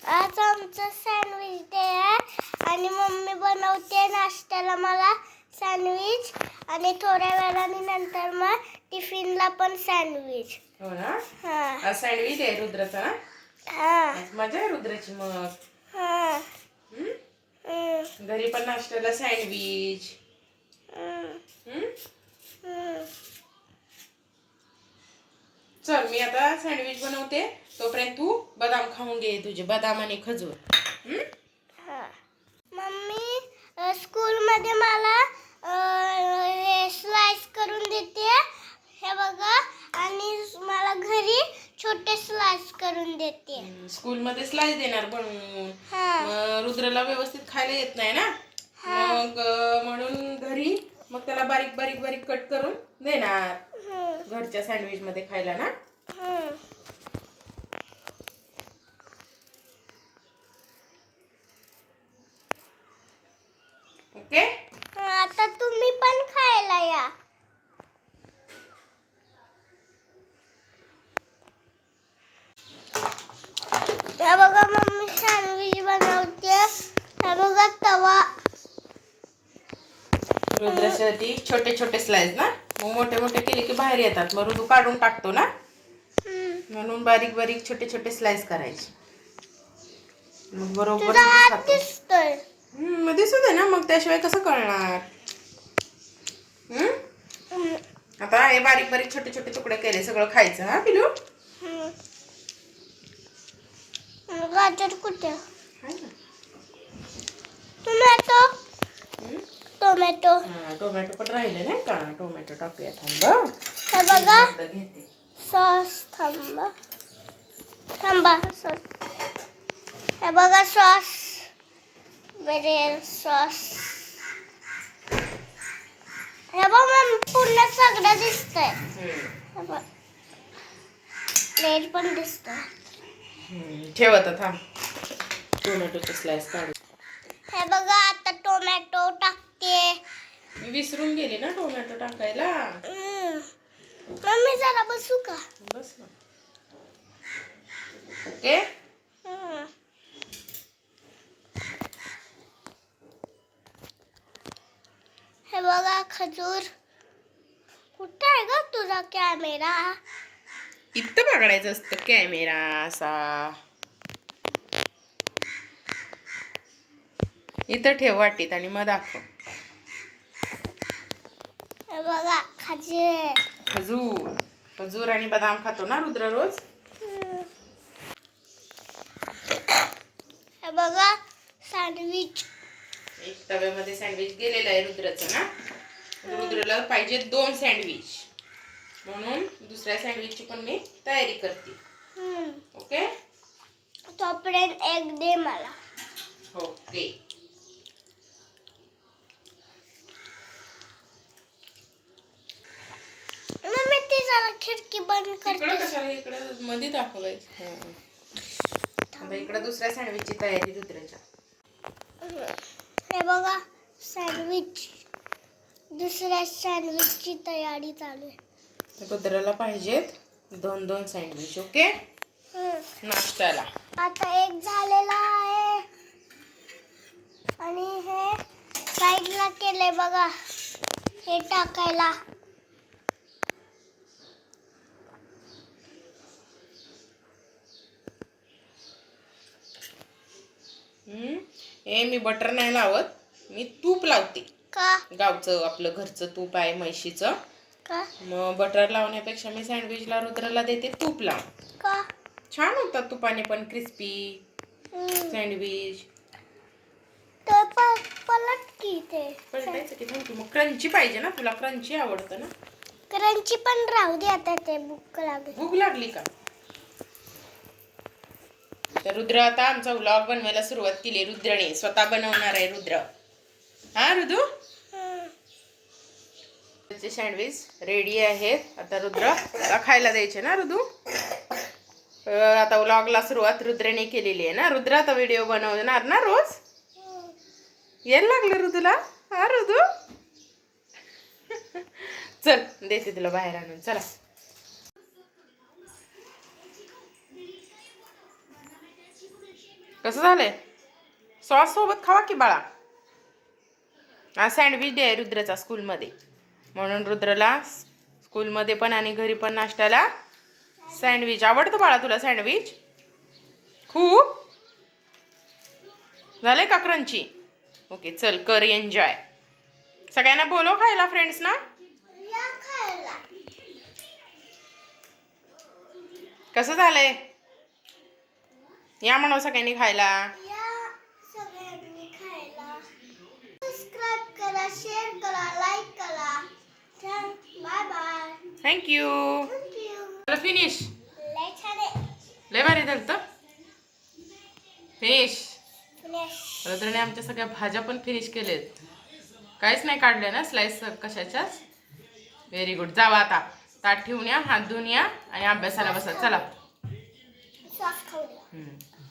आज आमचं sandwich day आहे आणि मम्मी बनवते नाश्त्याला मला सँडविच आणि थोड्या वेळाने नंतर मग टिफिनला पण सँडविच. हो ना. हा सँडविच आहे रुद्राचा ना. हा मजा आहे रुद्राची मग. हा घरी पण नाश्त्याला सँडविच. चल मी आता सँडविच बनवते तोपर्यंत तू बदाम खाऊन घे तुझे बदाम आणि खजूर. मम्मी स्कूलमध्ये मला स्लाइस करून देते हे बघा आणि मला घरी छोटे स्लाइस करून देते. स्कूलमध्ये स्लाइस देणार बनवून. हा रुद्राला व्यवस्थित खायला येत नाही ना मग म्हणून घरी मग त्याला बारीक बारीक बारीक कट करून देणार घरच्या सँडविच मध्ये खायला ना. ओके. आता तुम्ही पण खायला या. हे बघा मम्मी सँडविच बनवते. हे बघा तवा. रुद्रासाठी छोटे छोटे स्लाइस ना मग मोठे मोठे केले की बाहेर येतात मग रुद्र काढून टाकतो ना म्हणून बारीक बारीक छोटे छोटे स्लाइस करायचे मग बरोबर दिसतोय. मग दिसू दे ना मग त्याशिवाय कसं कळणार. आता हे बारीक बारीक छोटे छोटे तुकडे केले सगळं खायचं हा पिलू. गाजर कुठे. टोमॅटो टोमॅटो पण राहिले नाही का टोमॅटो टाकूया थांब. हे बघा घेते सॉस. थांबा सॉस. हे बघा सॉस. वेगळे सॉस. हे बघ पूर्ण सगळं दिसतंय. प्लेट पण दिसतंय. ठेव आता थांब टोमॅटोचे स्लाइस काढू. हे बघा आता टोमॅटो टाकते. मी विसरून गेली ना टोमॅटो टाकायला. मम्मी जरा बसू का. बस ना. ओके. हे बघा खजूर. कुठे आहे ग तुझा कॅमेरा. इथं पकडायचं असतं कॅमेरा असा. इथं ठेव वाटीत आणि मग दाखव. हे बघा खजूर. खजूर खजूर आणि बदाम खातो ना रुद्र रोज. हे बघा सँडविच. एक तव्यामध्ये सँडविच गेलेलं आहे रुद्राचं ना. रुद्रला पाहिजे 2 सँडविच म्हणून दुसऱ्या सँडविचची पण मी तयारी करते. ओके. तोपर्यंत एक दे मला. ओके. मम्मी ती जरा खिडकी बंद कर. इकडे कशाला इकडे मध्ये दाखवायचं. आता इकडे दुसऱ्या सँडविचची तयारी रुद्राच्या. हे बघा सँडविच. दुसऱ्या सँडविचची तयारी चालू आहे. रुद्राला पाहिजेत 2 सँडविच. ओके. नाश्त्याला आता एक झालेला आहे आणि हे साईडला केले बघा हे टाकायला. मी बटर नाही लावत मी तूप लावते. का. गावचं आपलं घरचं तूप आहे म्हशीचं. का. मग बटर लावण्यापेक्षा मी सँडविचला रुद्राला देते तूप लावून. का. छान होतात तुपाने पण क्रिस्पी सँडविच. तर पलट की ते पलटायचं की थांब मग क्रंची पाहिजे ना तुला क्रंची आवडतं ना. क्रंची पण राहू दे आता ते भूक लागली. भूक लागली का. तर रुद्र आता आमचा व्लॉग बनवायला सुरुवात केली रुद्रने स्वतः बनवणार आहे रुद्र. हा रुद्र. सँडविच रेडी आहेत आता रुद्र खायला द्यायचे ना रुद्र. आता व्लॉगला सुरुवात रुद्रने केलेली आहे ना. रुद्र आता व्हिडिओ बनवणार ना रोज. यायला लागलं रुद्रला. हा रुद्र चल देते तुला बाहेर आणून चला. कसं झालंय? सॉस सोबत खावा की बाळा. हा सँडविच डे आहे रुद्राचा स्कूलमध्ये, म्हणून रुद्रला स्कूलमध्ये पण आणि घरी पण नाश्त्याला सँडविच. आवडतं बाळा तुला सँडविच? खूप झालंय का क्रंची? ओके चल कर एन्जॉय. सगळ्यांना बोलव खायला फ्रेंड्स ना. या खायला. कसं झालंय? या म्हणा सगळ्यांनी खायला. या सगळ्यांनी खायला. सबस्क्राईब करा, शेअर करा, लाईक करा. Bye bye. Thank you. Thank you. Finish. लय छान आहे. लय भारी झालं तर. फिनिश. फिनिश. रुद्रने आमच्या सगळ्या भाज्या पण फिनिश केलेत. काहीच नाही काढलं ना स्लाइस कशाच्याच. Very good. जावा आता ताट ठेवून या, हात धुवून या आणि अभ्यासाला बसा. चला. सॉस खाऊ द्या.